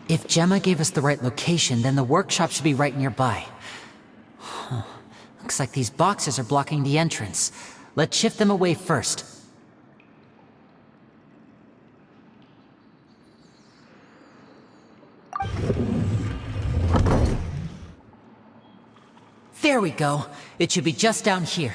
If Jemma gave us the right location, then the workshop should be right nearby. Huh. Looks like these boxes are blocking the entrance. Let's shift them away first. There we go. It should be just down here.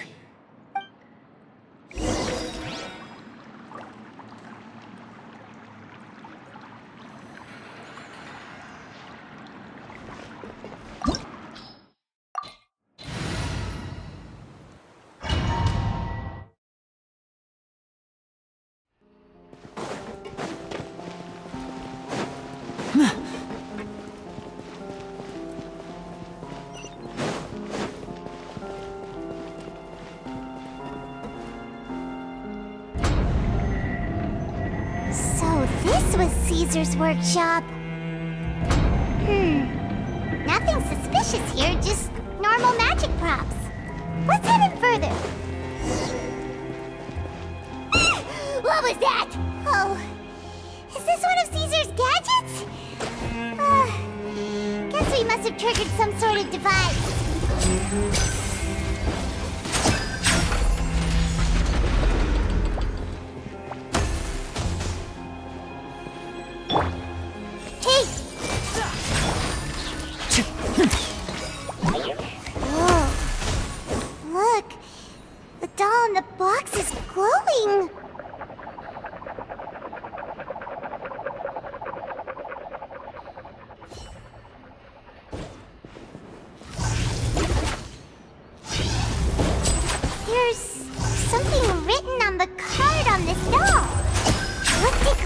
This was Cesar's workshop. Nothing suspicious here, just normal magic props. Let's head in further. What was that? Oh, is this one of Cesar's gadgets? Guess we must have triggered some sort of device.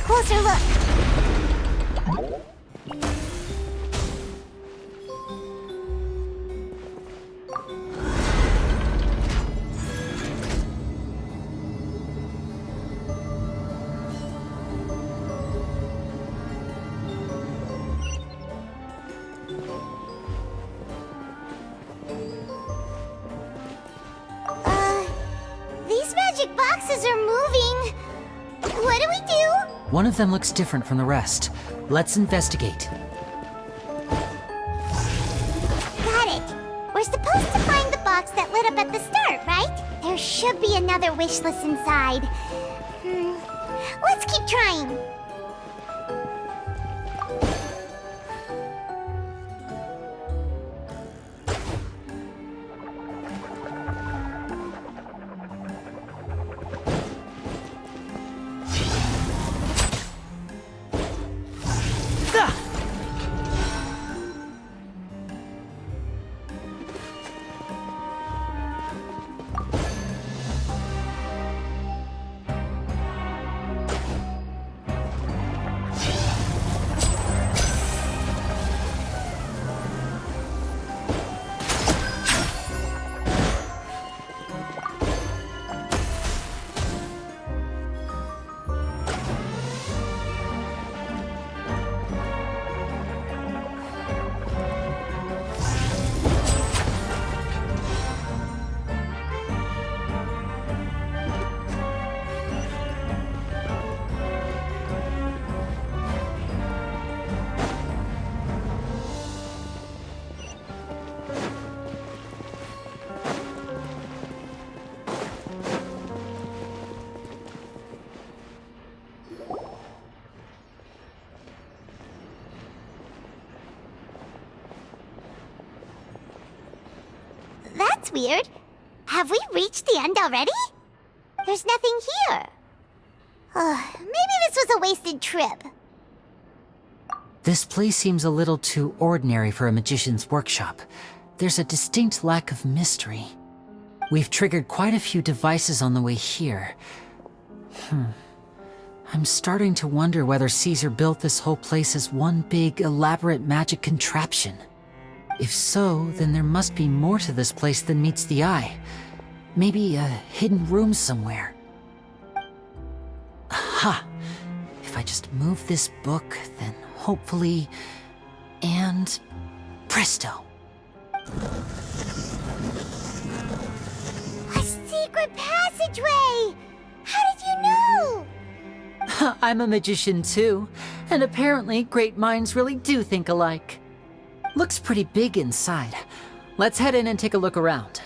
Closer look. These magic boxes are moving. What do we do? One of them looks different from the rest. Let's investigate. Got it. We're supposed to find the box that lit up at the start, right? There should be another wish list inside. Let's keep trying. That's weird. Have we reached the end already? There's nothing here. Maybe this was a wasted trip. This place seems a little too ordinary for a magician's workshop. There's a distinct lack of mystery. We've triggered quite a few devices on the way here. I'm starting to wonder whether Cesar built this whole place as one big, elaborate magic contraption. If so, then there must be more to this place than meets the eye. Maybe a hidden room somewhere. Aha! If I just move this book, then hopefully... And... presto! A secret passageway! How did you know? I'm a magician too, and apparently great minds really do think alike. Looks pretty big inside. Let's head in and take a look around.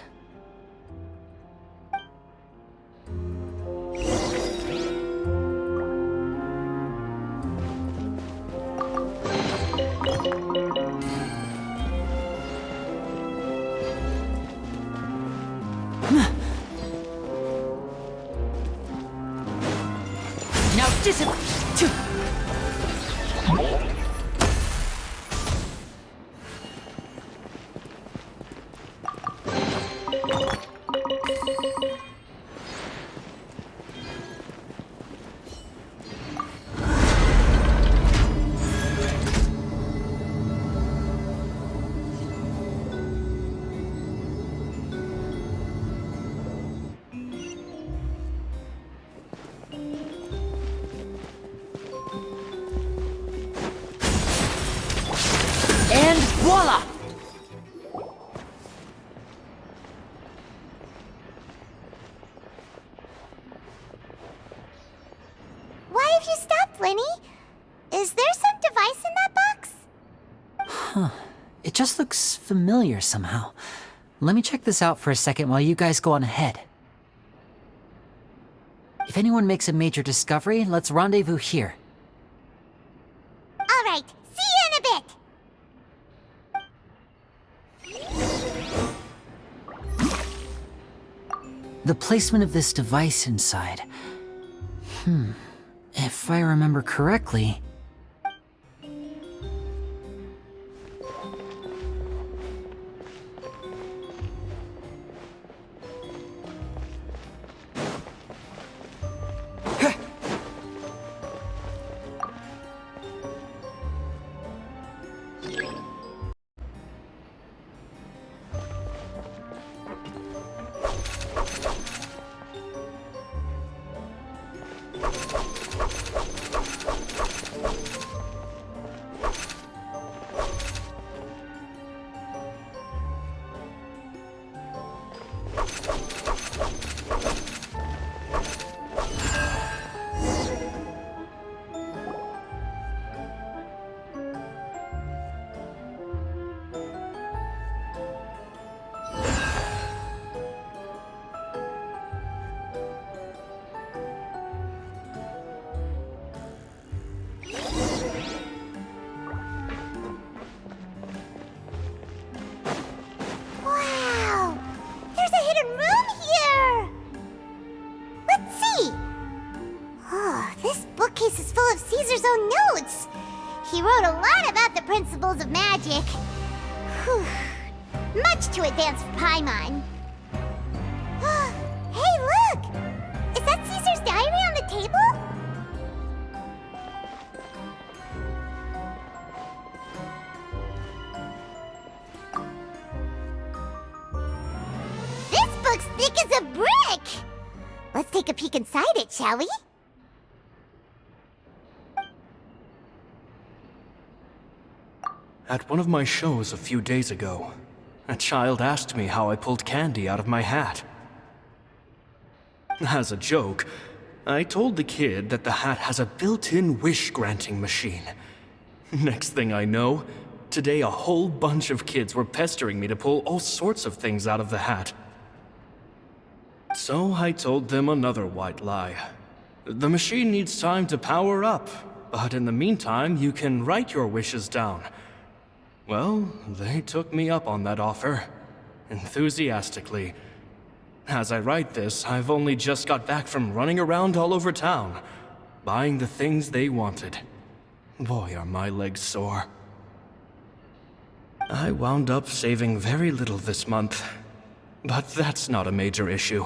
Now and voila! Why have you stopped, Lyney? Is there some device in that box? Huh. It just looks familiar somehow. Let me check this out for a second while you guys go on ahead. If anyone makes a major discovery, let's rendezvous here. All right, see you in a bit! The placement of this device inside. If I remember correctly... Wow! There's a hidden room here! Let's see! Oh, this bookcase is full of Caesar's own notes! He wrote a lot about the principles of magic. Whew. Much too advanced for Paimon. Hey, look! Is that Caesar's diary on the table? This book's thick as a brick! Let's take a peek inside it, shall we? At one of my shows a few days ago, a child asked me how I pulled candy out of my hat. As a joke, I told the kid that the hat has a built-in wish-granting machine. Next thing I know, today a whole bunch of kids were pestering me to pull all sorts of things out of the hat. So I told them another white lie. The machine needs time to power up, but in the meantime, you can write your wishes down. Well, they took me up on that offer, enthusiastically. As I write this, I've only just got back from running around all over town, buying the things they wanted. Boy, are my legs sore. I wound up saving very little this month, but that's not a major issue.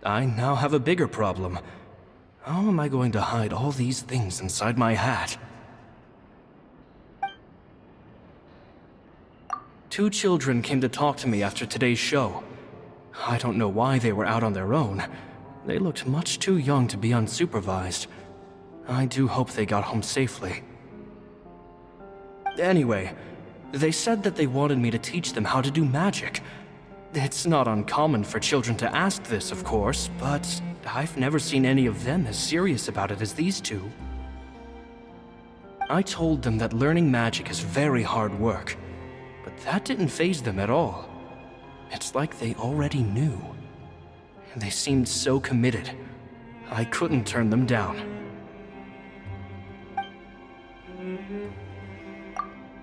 I now have a bigger problem. How am I going to hide all these things inside my hat? Two children came to talk to me after today's show. I don't know why they were out on their own. They looked much too young to be unsupervised. I do hope they got home safely. Anyway, they said that they wanted me to teach them how to do magic. It's not uncommon for children to ask this, of course, but I've never seen any of them as serious about it as these two. I told them that learning magic is very hard work, but that didn't faze them at all. It's like they already knew. They seemed so committed. I couldn't turn them down.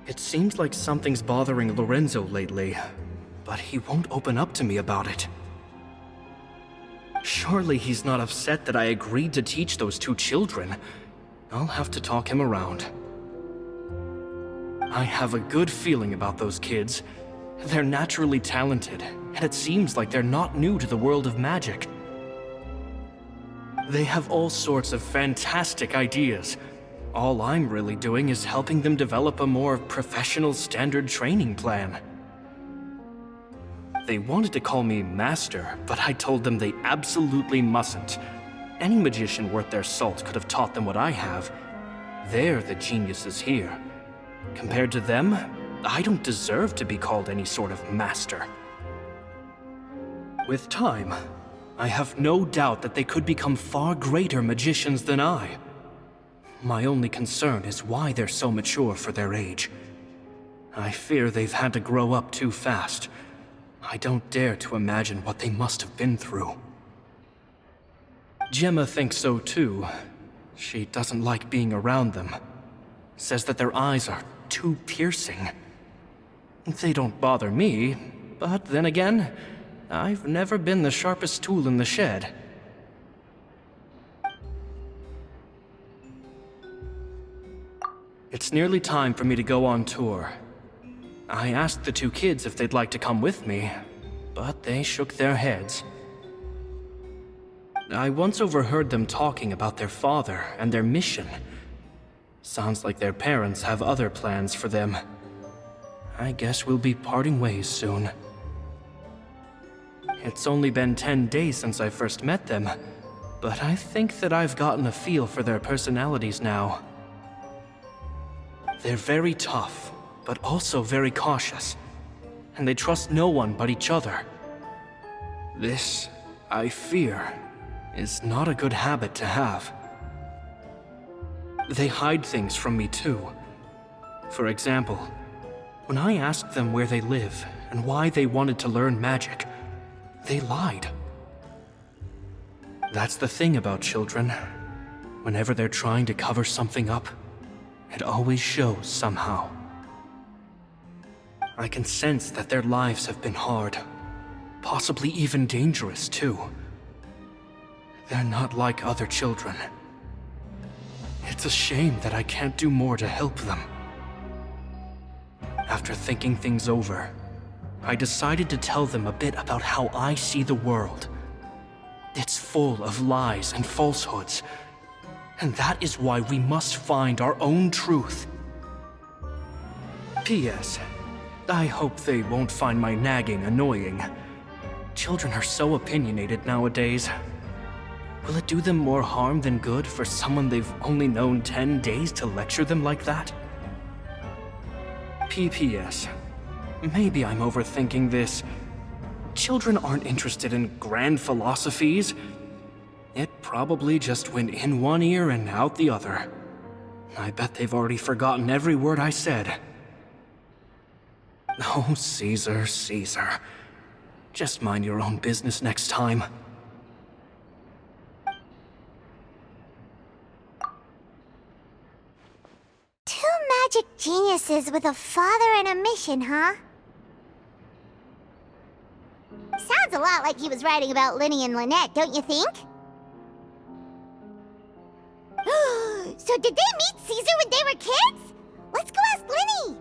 It seems like something's bothering Lorenzo lately, but he won't open up to me about it. Surely he's not upset that I agreed to teach those two children. I'll have to talk him around. I have a good feeling about those kids. They're naturally talented, and it seems like they're not new to the world of magic. They have all sorts of fantastic ideas. All I'm really doing is helping them develop a more professional standard training plan. They wanted to call me Master, but I told them they absolutely mustn't. Any magician worth their salt could have taught them what I have. They're the geniuses here. Compared to them, I don't deserve to be called any sort of master. With time, I have no doubt that they could become far greater magicians than I. My only concern is why they're so mature for their age. I fear they've had to grow up too fast. I don't dare to imagine what they must have been through. Jemma thinks so too. She doesn't like being around them. Says that their eyes are too piercing. They don't bother me, but then again, I've never been the sharpest tool in the shed. It's nearly time for me to go on tour. I asked the two kids if they'd like to come with me, but they shook their heads. I once overheard them talking about their father and their mission. Sounds like their parents have other plans for them. I guess we'll be parting ways soon. It's only been 10 days since I first met them, but I think that I've gotten a feel for their personalities now. They're very tough, but also very cautious, and they trust no one but each other. This, I fear, is not a good habit to have. They hide things from me too. For example, when I asked them where they live and why they wanted to learn magic, they lied. That's the thing about children. Whenever they're trying to cover something up, it always shows somehow. I can sense that their lives have been hard, possibly even dangerous too. They're not like other children. It's a shame that I can't do more to help them. After thinking things over, I decided to tell them a bit about how I see the world. It's full of lies and falsehoods, and that is why we must find our own truth. P.S. I hope they won't find my nagging annoying. Children are so opinionated nowadays. Will it do them more harm than good for someone they've only known 10 days to lecture them like that? P.P.S. Maybe I'm overthinking this. Children aren't interested in grand philosophies. It probably just went in one ear and out the other. I bet they've already forgotten every word I said. Oh, Cesar, Cesar. Just mind your own business next time. Two magic geniuses with a father and a mission, huh? Sounds a lot like he was writing about Lyney and Lynette, don't you think? So did they meet Cesar when they were kids? Let's go ask Lyney!